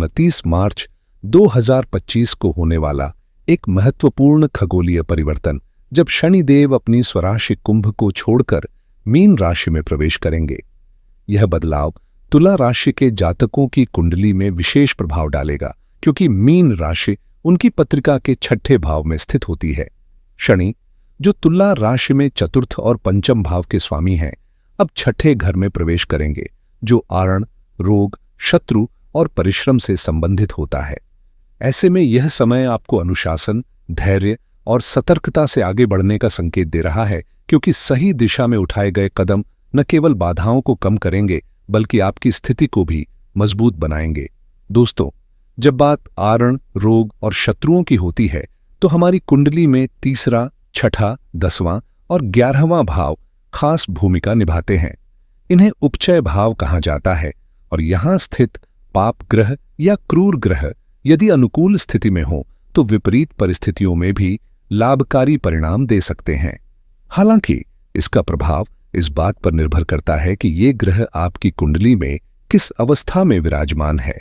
29 मार्च 2025 को होने वाला एक महत्वपूर्ण खगोलीय परिवर्तन, जब शनिदेव अपनी स्वराशि कुंभ को छोड़कर मीन राशि में प्रवेश करेंगे। यह बदलाव तुला राशि के जातकों की कुंडली में विशेष प्रभाव डालेगा, क्योंकि मीन राशि उनकी पत्रिका के छठे भाव में स्थित होती है। शनि, जो तुला राशि में चतुर्थ और पंचम भाव के स्वामी हैं, अब छठे घर में प्रवेश करेंगे, जो आरण, रोग, शत्रु और परिश्रम से संबंधित होता है। ऐसे में यह समय आपको अनुशासन, धैर्य और सतर्कता से आगे बढ़ने का संकेत दे रहा है, क्योंकि सही दिशा में उठाए गए कदम न केवल बाधाओं को कम करेंगे, बल्कि आपकी स्थिति को भी मजबूत बनाएंगे। दोस्तों, जब बात आरण, रोग और शत्रुओं की होती है, तो हमारी कुंडली में तीसरा, छठा, 10वां और 11वां भाव खास भूमिका निभाते हैं। इन्हें उपचय भाव कहा जाता है, और यहां स्थित पाप ग्रह या क्रूर ग्रह यदि अनुकूल स्थिति में हो तो विपरीत परिस्थितियों में भी लाभकारी परिणाम दे सकते हैं। हालांकि इसका प्रभाव इस बात पर निर्भर करता है कि ये ग्रह आपकी कुंडली में किस अवस्था में विराजमान है।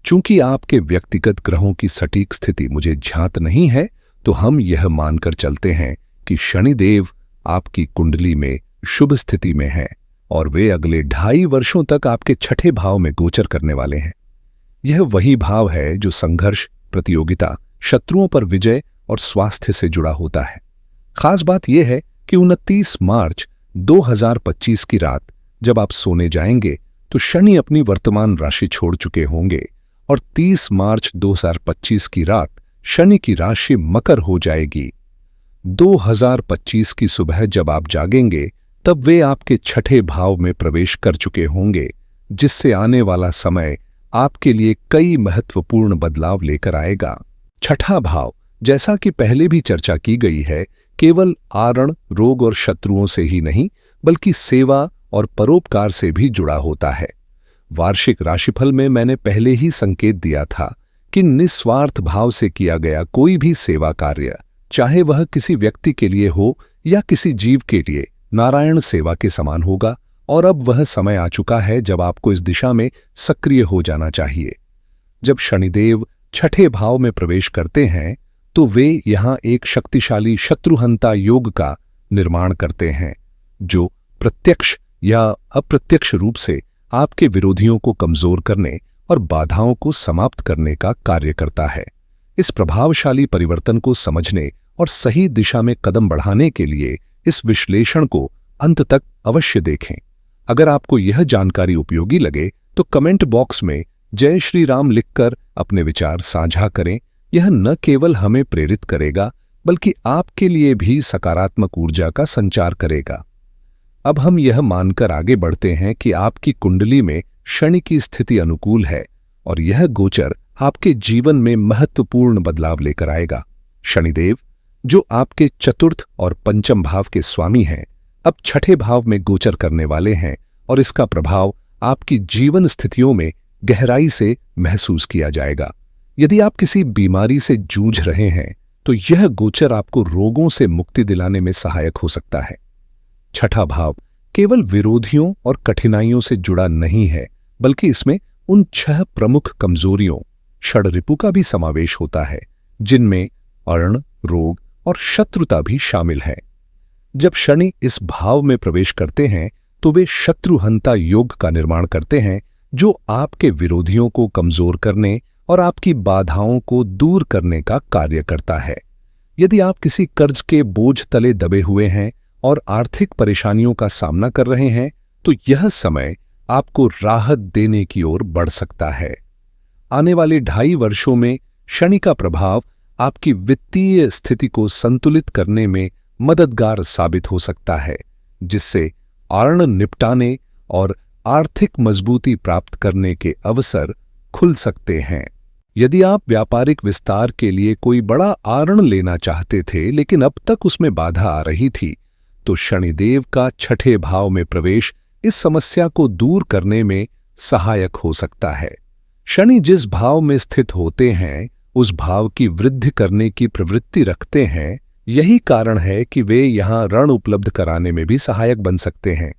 चूंकि आपके व्यक्तिगत ग्रहों की सटीक स्थिति मुझे ज्ञात नहीं है, तो हम यह मानकर चलते हैं कि शनिदेव आपकी कुंडली में शुभ स्थिति में हैं और वे अगले 2.5 वर्षों तक आपके छठे भाव में गोचर करने वाले हैं। यह वही भाव है जो संघर्ष, प्रतियोगिता, शत्रुओं पर विजय और स्वास्थ्य से जुड़ा होता है। खास बात यह है कि 29 मार्च 2025 की रात जब आप सोने जाएंगे, तो शनि अपनी वर्तमान राशि छोड़ चुके होंगे और 30 मार्च 2025 की रात शनि की राशि मकर हो जाएगी। 2025 की सुबह जब आप जागेंगे, तब वे आपके छठे भाव में प्रवेश कर चुके होंगे, जिससे आने वाला समय आपके लिए कई महत्वपूर्ण बदलाव लेकर आएगा। छठा भाव, जैसा कि पहले भी चर्चा की गई है, केवल आरण, रोग और शत्रुओं से ही नहीं, बल्कि सेवा और परोपकार से भी जुड़ा होता है। वार्षिक राशिफल में मैंने पहले ही संकेत दिया था कि निस्वार्थ भाव से किया गया कोई भी सेवा कार्य, चाहे वह किसी व्यक्ति के लिए हो या किसी जीव के लिए, नारायण सेवा के समान होगा। और अब वह समय आ चुका है जब आपको इस दिशा में सक्रिय हो जाना चाहिए। जब शनिदेव छठे भाव में प्रवेश करते हैं, तो वे यहां एक शक्तिशाली शत्रुहंता योग का निर्माण करते हैं, जो प्रत्यक्ष या अप्रत्यक्ष रूप से आपके विरोधियों को कमजोर करने और बाधाओं को समाप्त करने का कार्य करता है। इस प्रभावशाली परिवर्तन को समझने और सही दिशा में कदम बढ़ाने के लिए इस विश्लेषण को अंत तक अवश्य देखें। अगर आपको यह जानकारी उपयोगी लगे, तो कमेंट बॉक्स में जय श्री राम लिखकर अपने विचार साझा करें। यह न केवल हमें प्रेरित करेगा, बल्कि आपके लिए भी सकारात्मक ऊर्जा का संचार करेगा। अब हम यह मानकर आगे बढ़ते हैं कि आपकी कुंडली में शनि की स्थिति अनुकूल है और यह गोचर आपके जीवन में महत्वपूर्ण बदलाव लेकर आएगा। शनिदेव, जो आपके चतुर्थ और पंचम भाव के स्वामी हैं, अब छठे भाव में गोचर करने वाले हैं और इसका प्रभाव आपकी जीवन स्थितियों में गहराई से महसूस किया जाएगा। यदि आप किसी बीमारी से जूझ रहे हैं, तो यह गोचर आपको रोगों से मुक्ति दिलाने में सहायक हो सकता है। छठा भाव केवल विरोधियों और कठिनाइयों से जुड़ा नहीं है, बल्कि इसमें उन 6 प्रमुख कमजोरियों, षड्रिपु का भी समावेश होता है, जिनमें अर्ण, रोग और शत्रुता भी शामिल है। जब शनि इस भाव में प्रवेश करते हैं, तो वे शत्रुहंता योग का निर्माण करते हैं, जो आपके विरोधियों को कमजोर करने और आपकी बाधाओं को दूर करने का कार्य करता है। यदि आप किसी कर्ज के बोझ तले दबे हुए हैं और आर्थिक परेशानियों का सामना कर रहे हैं, तो यह समय आपको राहत देने की ओर बढ़ सकता है। आने वाले 2.5 वर्षों में शनि का प्रभाव आपकी वित्तीय स्थिति को संतुलित करने में मददगार साबित हो सकता है, जिससे आर्ण निपटाने और आर्थिक मजबूती प्राप्त करने के अवसर खुल सकते हैं। यदि आप व्यापारिक विस्तार के लिए कोई बड़ा आरण लेना चाहते थे, लेकिन अब तक उसमें बाधा आ रही थी, तो शनिदेव का छठे भाव में प्रवेश इस समस्या को दूर करने में सहायक हो सकता है। शनि जिस भाव में स्थित होते हैं, उस भाव की वृद्धि करने की प्रवृत्ति रखते हैं। यही कारण है कि वे यहां ऋण उपलब्ध कराने में भी सहायक बन सकते हैं।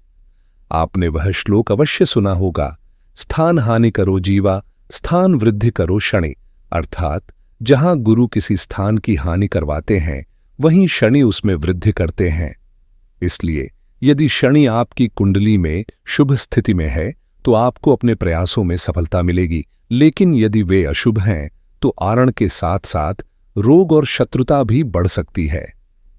आपने वह श्लोक अवश्य सुना होगा, स्थान हानि करो जीवा, स्थान वृद्धि करो शनि, अर्थात जहां गुरु किसी स्थान की हानि करवाते हैं वहीं शनि उसमें वृद्धि करते हैं। इसलिए यदि शनि आपकी कुंडली में शुभ स्थिति में है तो आपको अपने प्रयासों में सफलता मिलेगी, लेकिन यदि वे अशुभ हैं तो आरण के साथ साथ रोग और शत्रुता भी बढ़ सकती है।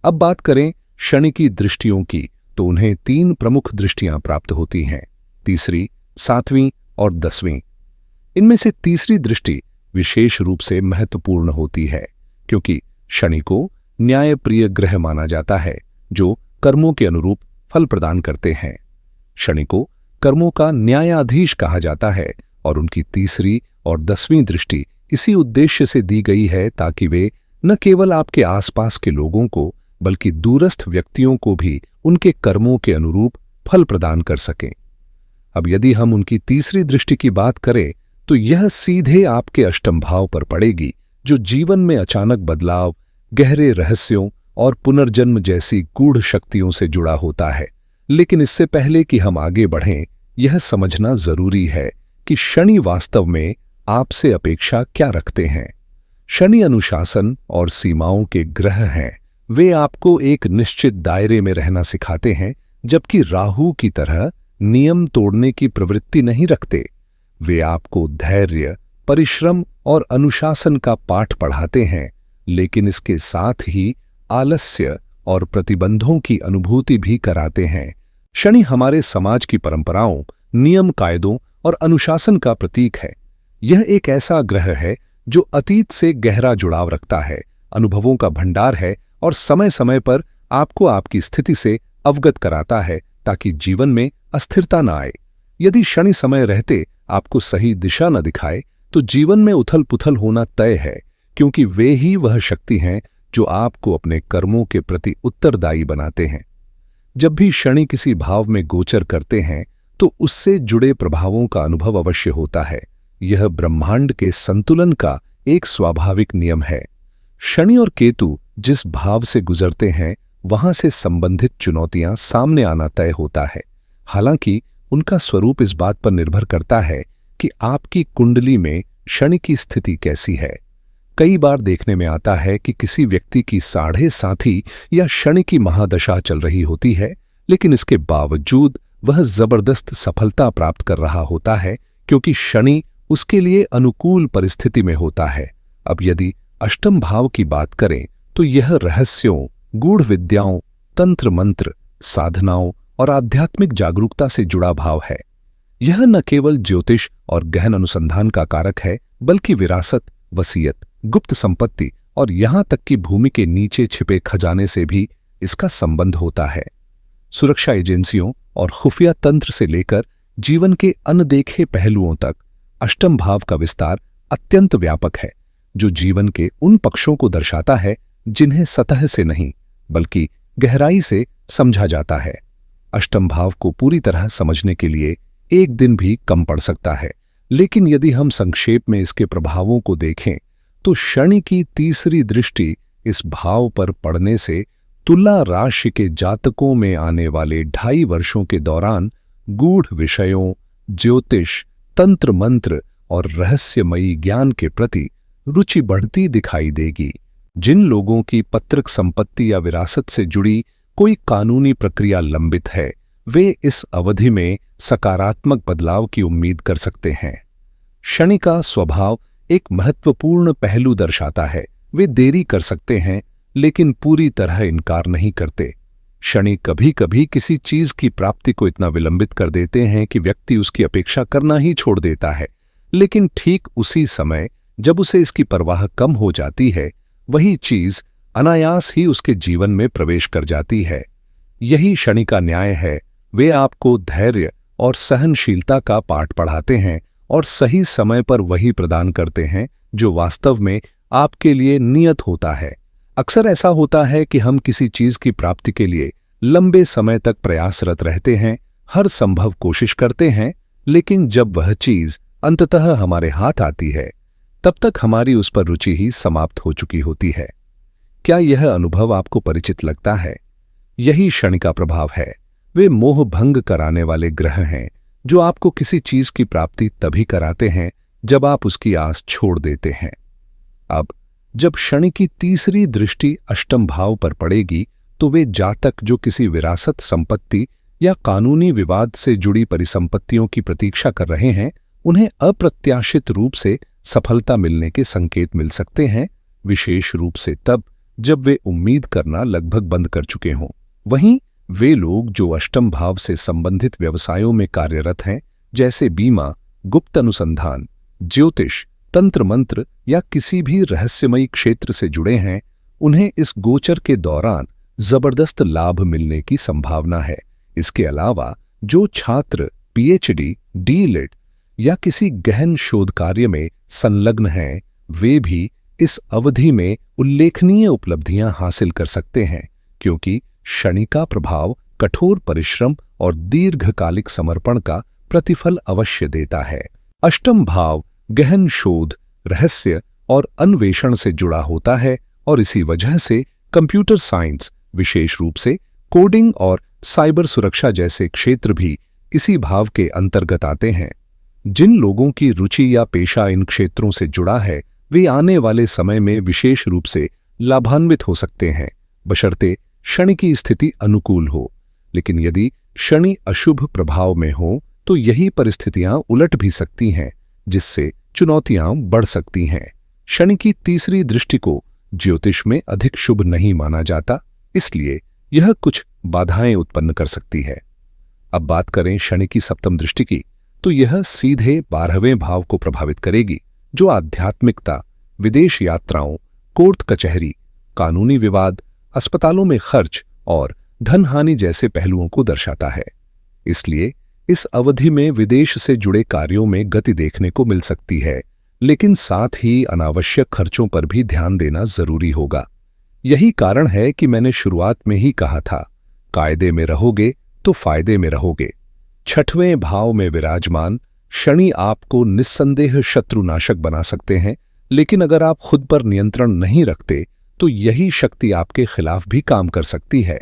अब बात करें शनि की दृष्टियों की, तो उन्हें 3 प्रमुख दृष्टियां प्राप्त होती हैं, तीसरी, 7वीं और 10वीं। इनमें से तीसरी दृष्टि विशेष रूप से महत्वपूर्ण होती है, क्योंकि शनि को न्यायप्रिय ग्रह माना जाता है जो कर्मों के अनुरूप फल प्रदान करते हैं। शनि को कर्मों का न्यायाधीश कहा जाता है और उनकी तीसरी और 10वीं दृष्टि इसी उद्देश्य से दी गई है ताकि वे न केवल आपके आसपास के लोगों को बल्कि दूरस्थ व्यक्तियों को भी उनके कर्मों के अनुरूप फल प्रदान कर सकें। अब यदि हम उनकी तीसरी दृष्टि की बात करें तो यह सीधे आपके अष्टम भाव पर पड़ेगी, जो जीवन में अचानक बदलाव, गहरे रहस्यों और पुनर्जन्म जैसी गूढ़ शक्तियों से जुड़ा होता है। लेकिन इससे पहले कि हम आगे बढ़ें, यह समझना जरूरी है कि शनि वास्तव में आपसे अपेक्षा क्या रखते हैं। शनि अनुशासन और सीमाओं के ग्रह हैं। वे आपको एक निश्चित दायरे में रहना सिखाते हैं, जबकि राहु की तरह नियम तोड़ने की प्रवृत्ति नहीं रखते। वे आपको धैर्य, परिश्रम और अनुशासन का पाठ पढ़ाते हैं, लेकिन इसके साथ ही आलस्य और प्रतिबंधों की अनुभूति भी कराते हैं। शनि हमारे समाज की परंपराओं, नियम कायदों और अनुशासन का प्रतीक है। यह एक ऐसा ग्रह है जो अतीत से गहरा जुड़ाव रखता है, अनुभवों का भंडार है और समय समय पर आपको आपकी स्थिति से अवगत कराता है ताकि जीवन में अस्थिरता न आए। यदि शनि समय रहते आपको सही दिशा न दिखाए तो जीवन में उथल पुथल होना तय है, क्योंकि वे ही वह शक्ति हैं जो आपको अपने कर्मों के प्रति उत्तरदायी बनाते हैं। जब भी शनि किसी भाव में गोचर करते हैं तो उससे जुड़े प्रभावों का अनुभव अवश्य होता है। यह ब्रह्मांड के संतुलन का एक स्वाभाविक नियम है। शनि और केतु जिस भाव से गुजरते हैं वहां से संबंधित चुनौतियां सामने आना तय होता है। हालांकि उनका स्वरूप इस बात पर निर्भर करता है कि आपकी कुंडली में शनि की स्थिति कैसी है। कई बार देखने में आता है कि किसी व्यक्ति की 7.5 या शनि की महादशा चल रही होती है, लेकिन इसके बावजूद वह जबरदस्त सफलता प्राप्त कर रहा होता है, क्योंकि शनि उसके लिए अनुकूल परिस्थिति में होता है। अब यदि अष्टम भाव की बात करें तो यह रहस्यों, गूढ़ विद्याओं, तंत्र मंत्र, साधनाओं और आध्यात्मिक जागरूकता से जुड़ा भाव है। यह न केवल ज्योतिष और गहन अनुसंधान का कारक है, बल्कि विरासत, वसीयत, गुप्त संपत्ति और यहां तक कि भूमि के नीचे छिपे खजाने से भी इसका संबंध होता है। सुरक्षा एजेंसियों और खुफिया तंत्र से लेकर जीवन के अनदेखे पहलुओं तक अष्टम भाव का विस्तार अत्यंत व्यापक है, जो जीवन के उन पक्षों को दर्शाता है जिन्हें सतह से नहीं बल्कि गहराई से समझा जाता है। अष्टम भाव को पूरी तरह समझने के लिए एक दिन भी कम पड़ सकता है, लेकिन यदि हम संक्षेप में इसके प्रभावों को देखें तो शनि की तीसरी दृष्टि इस भाव पर पड़ने से तुला राशि के जातकों में आने वाले 2.5 वर्षों के दौरान गूढ़ विषयों, ज्योतिष, तंत्र मंत्र और रहस्यमयी ज्ञान के प्रति रुचि बढ़ती दिखाई देगी। जिन लोगों की पैतृक संपत्ति या विरासत से जुड़ी कोई कानूनी प्रक्रिया लंबित है, वे इस अवधि में सकारात्मक बदलाव की उम्मीद कर सकते हैं। शनि का स्वभाव एक महत्वपूर्ण पहलू दर्शाता है। वे देरी कर सकते हैं, लेकिन पूरी तरह इनकार नहीं करते। शनि कभी कभी किसी चीज की प्राप्ति को इतना विलंबित कर देते हैं कि व्यक्ति उसकी अपेक्षा करना ही छोड़ देता है, लेकिन ठीक उसी समय जब उसे इसकी परवाह कम हो जाती है, वही चीज अनायास ही उसके जीवन में प्रवेश कर जाती है। यही शनि का न्याय है। वे आपको धैर्य और सहनशीलता का पाठ पढ़ाते हैं और सही समय पर वही प्रदान करते हैं जो वास्तव में आपके लिए नियत होता है। अक्सर ऐसा होता है कि हम किसी चीज की प्राप्ति के लिए लंबे समय तक प्रयासरत रहते हैं, हर संभव कोशिश करते हैं, लेकिन जब वह चीज अंततः हमारे हाथ आती है, तब तक हमारी उस पर रुचि ही समाप्त हो चुकी होती है। क्या यह अनुभव आपको परिचित लगता है? यही शनि का प्रभाव है। वे मोह भंग कराने वाले ग्रह हैं जो आपको किसी चीज की प्राप्ति तभी कराते हैं जब आप उसकी आस छोड़ देते हैं। अब जब शनि की तीसरी दृष्टि अष्टम भाव पर पड़ेगी तो वे जातक जो किसी विरासत संपत्ति या कानूनी विवाद से जुड़ी परिसंपत्तियों की प्रतीक्षा कर रहे हैं, उन्हें अप्रत्याशित रूप से सफलता मिलने के संकेत मिल सकते हैं, विशेष रूप से तब जब वे उम्मीद करना लगभग बंद कर चुके हों। वहीं वे लोग जो अष्टम भाव से संबंधित व्यवसायों में कार्यरत हैं, जैसे बीमा, गुप्त अनुसंधान, ज्योतिष, तंत्र मंत्र या किसी भी रहस्यमयी क्षेत्र से जुड़े हैं, उन्हें इस गोचर के दौरान जबरदस्त लाभ मिलने की संभावना है। इसके अलावा जो छात्र पीएचडी, डीलिट या किसी गहन शोध कार्य में संलग्न हैं, वे भी इस अवधि में उल्लेखनीय उपलब्धियां हासिल कर सकते हैं, क्योंकि शनि का प्रभाव कठोर परिश्रम और दीर्घकालिक समर्पण का प्रतिफल अवश्य देता है। अष्टम भाव गहन शोध, रहस्य और अन्वेषण से जुड़ा होता है और इसी वजह से कंप्यूटर साइंस, विशेष रूप से कोडिंग और साइबर सुरक्षा जैसे क्षेत्र भी इसी भाव के अंतर्गत आते हैं। जिन लोगों की रुचि या पेशा इन क्षेत्रों से जुड़ा है, वे आने वाले समय में विशेष रूप से लाभान्वित हो सकते हैं, बशर्ते शनि की स्थिति अनुकूल हो। लेकिन यदि शनि अशुभ प्रभाव में हो तो यही परिस्थितियां उलट भी सकती हैं, जिससे चुनौतियां बढ़ सकती हैं। शनि की तीसरी दृष्टि को ज्योतिष में अधिक शुभ नहीं माना जाता, इसलिए यह कुछ बाधाएं उत्पन्न कर सकती है। अब बात करें शनि की सप्तम दृष्टि की, तो यह सीधे 12वें भाव को प्रभावित करेगी, जो आध्यात्मिकता, विदेश यात्राओं, कोर्ट कचहरी, कानूनी विवाद, अस्पतालों में खर्च और धन हानि जैसे पहलुओं को दर्शाता है। इसलिए इस अवधि में विदेश से जुड़े कार्यों में गति देखने को मिल सकती है, लेकिन साथ ही अनावश्यक खर्चों पर भी ध्यान देना जरूरी होगा। यही कारण है कि मैंने शुरुआत में ही कहा था, कायदे में रहोगे तो फायदे में रहोगे। 6वें भाव में विराजमान शनि आपको निस्संदेह शत्रुनाशक बना सकते हैं, लेकिन अगर आप खुद पर नियंत्रण नहीं रखते तो यही शक्ति आपके खिलाफ भी काम कर सकती है।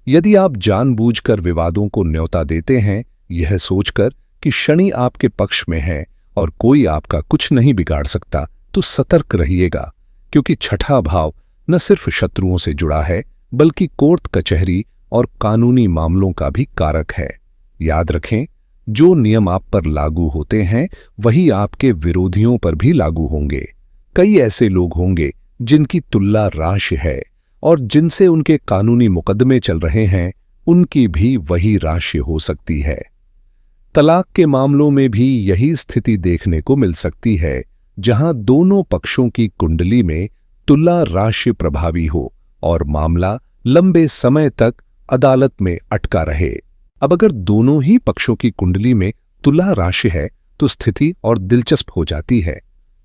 यदि आप जानबूझकर विवादों को न्योता देते हैं, यह सोचकर कि शनि आपके पक्ष में है और कोई आपका कुछ नहीं बिगाड़ सकता, तो सतर्क रहिएगा, क्योंकि 6ठा भाव न सिर्फ शत्रुओं से जुड़ा है, बल्कि कोर्ट कचहरी और कानूनी मामलों का भी कारक है। याद रखें, जो नियम आप पर लागू होते हैं वही आपके विरोधियों पर भी लागू होंगे। कई ऐसे लोग होंगे जिनकी तुलना राशि है और जिनसे उनके कानूनी मुकदमे चल रहे हैं, उनकी भी वही राशि हो सकती है। तलाक के मामलों में भी यही स्थिति देखने को मिल सकती है, जहां दोनों पक्षों की कुंडली में तुला राशि प्रभावी हो और मामला लंबे समय तक अदालत में अटका रहे। अब अगर दोनों ही पक्षों की कुंडली में तुला राशि है तो स्थिति और दिलचस्प हो जाती है।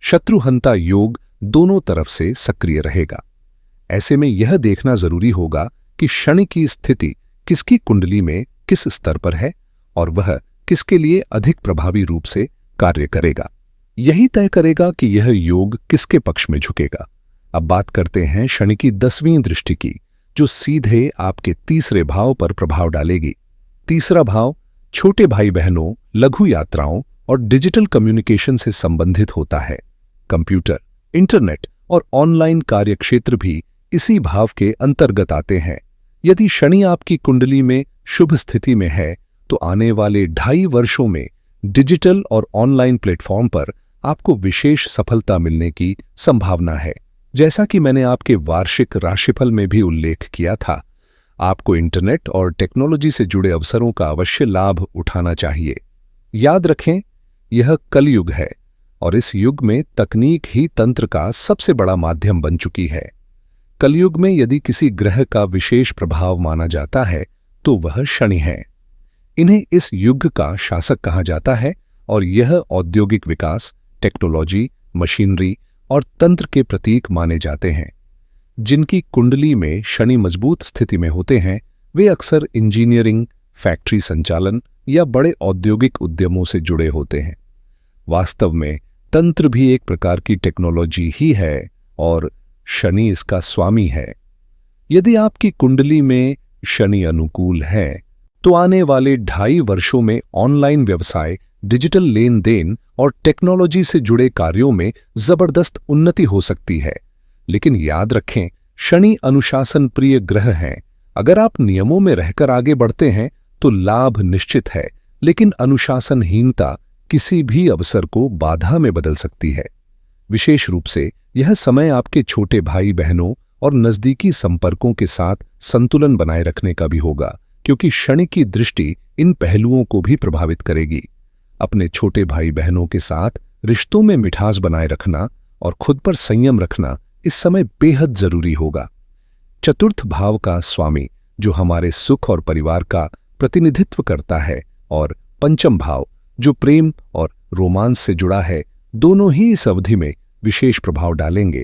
शत्रुहंता योग दोनों तरफ से सक्रिय रहेगा। ऐसे में यह देखना जरूरी होगा कि शनि की स्थिति किसकी कुंडली में किस स्तर पर है और वह किसके लिए अधिक प्रभावी रूप से कार्य करेगा। यही तय करेगा कि यह योग किसके पक्ष में झुकेगा। अब बात करते हैं शनि की 10वीं दृष्टि की, जो सीधे आपके तीसरे भाव पर प्रभाव डालेगी। तीसरा भाव छोटे भाई बहनों, लघु यात्राओं और डिजिटल कम्युनिकेशन से संबंधित होता है। कंप्यूटर, इंटरनेट और ऑनलाइन कार्यक्षेत्र भी इसी भाव के अंतर्गत आते हैं। यदि शनि आपकी कुंडली में शुभ स्थिति में है तो आने वाले 2.5 वर्षों में डिजिटल और ऑनलाइन प्लेटफॉर्म पर आपको विशेष सफलता मिलने की संभावना है। जैसा कि मैंने आपके वार्षिक राशिफल में भी उल्लेख किया था, आपको इंटरनेट और टेक्नोलॉजी से जुड़े अवसरों का अवश्य लाभ उठाना चाहिए। याद रखें, यह कलयुग है और इस युग में तकनीक ही तंत्र का सबसे बड़ा माध्यम बन चुकी है। कलयुग में यदि किसी ग्रह का विशेष प्रभाव माना जाता है तो वह शनि है। इन्हें इस युग का शासक कहा जाता है और यह औद्योगिक विकास, टेक्नोलॉजी, मशीनरी और तंत्र के प्रतीक माने जाते हैं। जिनकी कुंडली में शनि मजबूत स्थिति में होते हैं, वे अक्सर इंजीनियरिंग, फैक्ट्री संचालन या बड़े औद्योगिक उद्यमों से जुड़े होते हैं। वास्तव में तंत्र भी एक प्रकार की टेक्नोलॉजी ही है और शनि इसका स्वामी है। यदि आपकी कुंडली में शनि अनुकूल है तो आने वाले 2.5 वर्षों में ऑनलाइन व्यवसाय, डिजिटल लेन देन और टेक्नोलॉजी से जुड़े कार्यों में जबरदस्त उन्नति हो सकती है। लेकिन याद रखें, शनि अनुशासन प्रिय ग्रह हैं। अगर आप नियमों में रहकर आगे बढ़ते हैं तो लाभ निश्चित है, लेकिन अनुशासनहीनता किसी भी अवसर को बाधा में बदल सकती है। विशेष रूप से यह समय आपके छोटे भाई बहनों और नजदीकी संपर्कों के साथ संतुलन बनाए रखने का भी होगा, क्योंकि शनि की दृष्टि इन पहलुओं को भी प्रभावित करेगी। अपने छोटे भाई बहनों के साथ रिश्तों में मिठास बनाए रखना और खुद पर संयम रखना इस समय बेहद जरूरी होगा। चतुर्थ भाव का स्वामी जो हमारे सुख और परिवार का प्रतिनिधित्व करता है, और पंचम भाव जो प्रेम और रोमांस से जुड़ा है, दोनों ही इस अवधि में विशेष प्रभाव डालेंगे।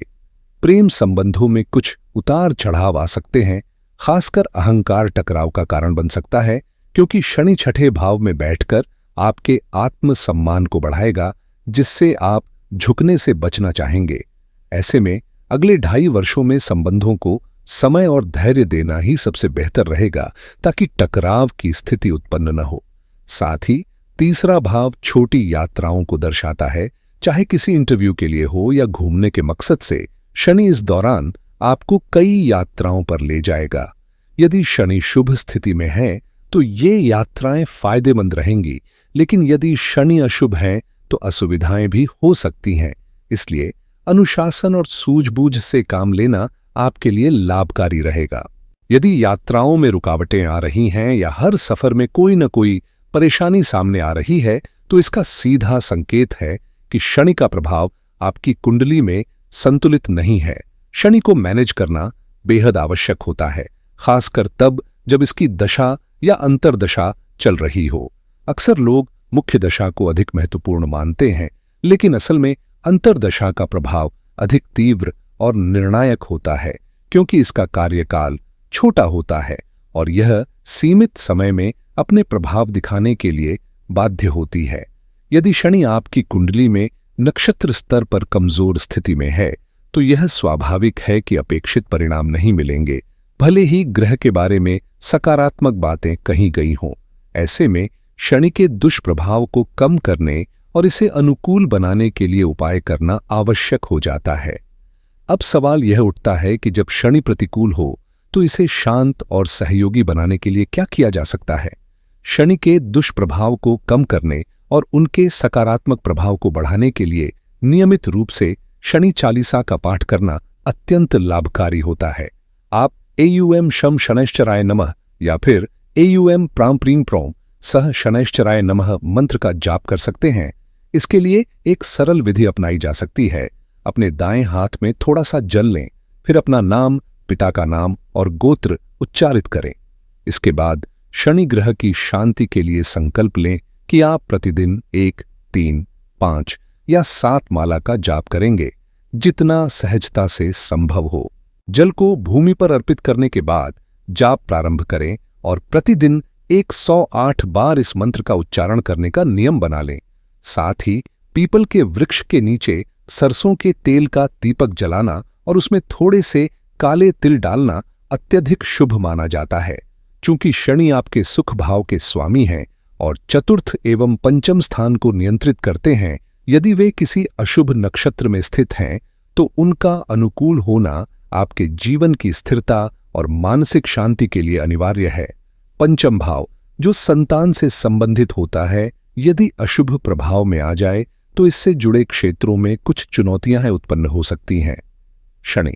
प्रेम संबंधों में कुछ उतार चढ़ाव आ सकते हैं, खासकर अहंकार टकराव का कारण बन सकता है, क्योंकि शनि छठे भाव में बैठकर आपके आत्मसम्मान को बढ़ाएगा, जिससे आप झुकने से बचना चाहेंगे। ऐसे में अगले 2.5 वर्षों में संबंधों को समय और धैर्य देना ही सबसे बेहतर रहेगा, ताकि टकराव की स्थिति उत्पन्न न हो। साथ ही तीसरा भाव छोटी यात्राओं को दर्शाता है। चाहे किसी इंटरव्यू के लिए हो या घूमने के मकसद से, शनि इस दौरान आपको कई यात्राओं पर ले जाएगा। यदि शनि शुभ स्थिति में है तो ये यात्राएं फायदेमंद रहेंगी, लेकिन यदि शनि अशुभ है तो असुविधाएं भी हो सकती हैं। इसलिए अनुशासन और सूझबूझ से काम लेना आपके लिए लाभकारी रहेगा। यदि यात्राओं में रुकावटें आ रही हैं या हर सफर में कोई न कोई परेशानी सामने आ रही है, तो इसका सीधा संकेत है कि शनि का प्रभाव आपकी कुंडली में संतुलित नहीं है। शनि को मैनेज करना बेहद आवश्यक होता है, खासकर तब जब इसकी दशा या अंतर्दशा चल रही हो। अक्सर लोग मुख्य दशा को अधिक महत्वपूर्ण मानते हैं, लेकिन असल में अंतर्दशा का प्रभाव अधिक तीव्र और निर्णायक होता है, क्योंकि इसका कार्यकाल छोटा होता है और यह सीमित समय में अपने प्रभाव दिखाने के लिए बाध्य होती है। यदि शनि आपकी कुंडली में नक्षत्र स्तर पर कमजोर स्थिति में है, तो यह स्वाभाविक है कि अपेक्षित परिणाम नहीं मिलेंगे, भले ही ग्रह के बारे में सकारात्मक बातें कही गई हों। ऐसे में शनि के दुष्प्रभाव को कम करने और इसे अनुकूल बनाने के लिए उपाय करना आवश्यक हो जाता है। अब सवाल यह उठता है कि जब शनि प्रतिकूल हो तो इसे शांत और सहयोगी बनाने के लिए क्या किया जा सकता है। शनि के दुष्प्रभाव को कम करने और उनके सकारात्मक प्रभाव को बढ़ाने के लिए नियमित रूप से शनि चालीसा का पाठ करना अत्यंत लाभकारी होता है। आप AUM शम शनैश्चराय नमः या फिर AUM प्राम प्रीम प्रोम सह शनैश्चराय नमः मंत्र का जाप कर सकते हैं। इसके लिए एक सरल विधि अपनाई जा सकती है। अपने दाएं हाथ में थोड़ा सा जल लें, फिर अपना नाम, पिता का नाम और गोत्र उच्चारित करें। इसके बाद शनि ग्रह की शांति के लिए संकल्प लें कि आप प्रतिदिन 1, 3, 5 या 7 माला का जाप करेंगे, जितना सहजता से संभव हो। जल को भूमि पर अर्पित करने के बाद जाप प्रारंभ करें और प्रतिदिन 108 बार इस मंत्र का उच्चारण करने का नियम बना लें। साथ ही पीपल के वृक्ष के नीचे सरसों के तेल का दीपक जलाना और उसमें थोड़े से काले तिल डालना अत्यधिक शुभ माना जाता है। चूंकि शनि आपके सुख भाव के स्वामी हैं और चतुर्थ एवं पंचम स्थान को नियंत्रित करते हैं, यदि वे किसी अशुभ नक्षत्र में स्थित हैं तो उनका अनुकूल होना आपके जीवन की स्थिरता और मानसिक शांति के लिए अनिवार्य है। पंचम भाव जो संतान से संबंधित होता है, यदि अशुभ प्रभाव में आ जाए तो इससे जुड़े क्षेत्रों में कुछ चुनौतियां उत्पन्न हो सकती हैं। शनि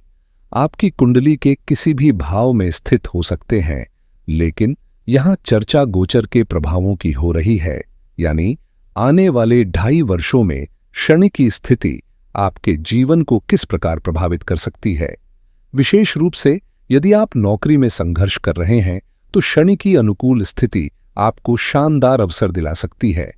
आपकी कुंडली के किसी भी भाव में स्थित हो सकते हैं, लेकिन यहां चर्चा गोचर के प्रभावों की हो रही है, यानी आने वाले 2.5 वर्षों में शनि की स्थिति आपके जीवन को किस प्रकार प्रभावित कर सकती है। विशेष रूप से यदि आप नौकरी में संघर्ष कर रहे हैं तो शनि की अनुकूल स्थिति आपको शानदार अवसर दिला सकती है।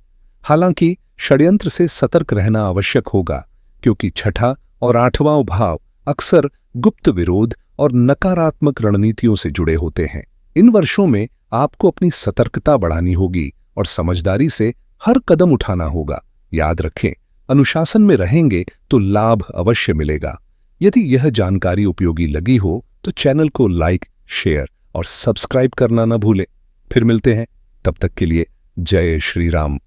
हालांकि षड्यंत्र से सतर्क रहना आवश्यक होगा, क्योंकि छठा और 8वां भाव अक्सर गुप्त विरोध और नकारात्मक रणनीतियों से जुड़े होते हैं। इन वर्षों में आपको अपनी सतर्कता बढ़ानी होगी और समझदारी से हर कदम उठाना होगा। याद रखें, अनुशासन में रहेंगे तो लाभ अवश्य मिलेगा। यदि यह जानकारी उपयोगी लगी हो तो चैनल को लाइक, शेयर और सब्सक्राइब करना न भूलें। फिर मिलते हैं, तब तक के लिए जय श्री राम।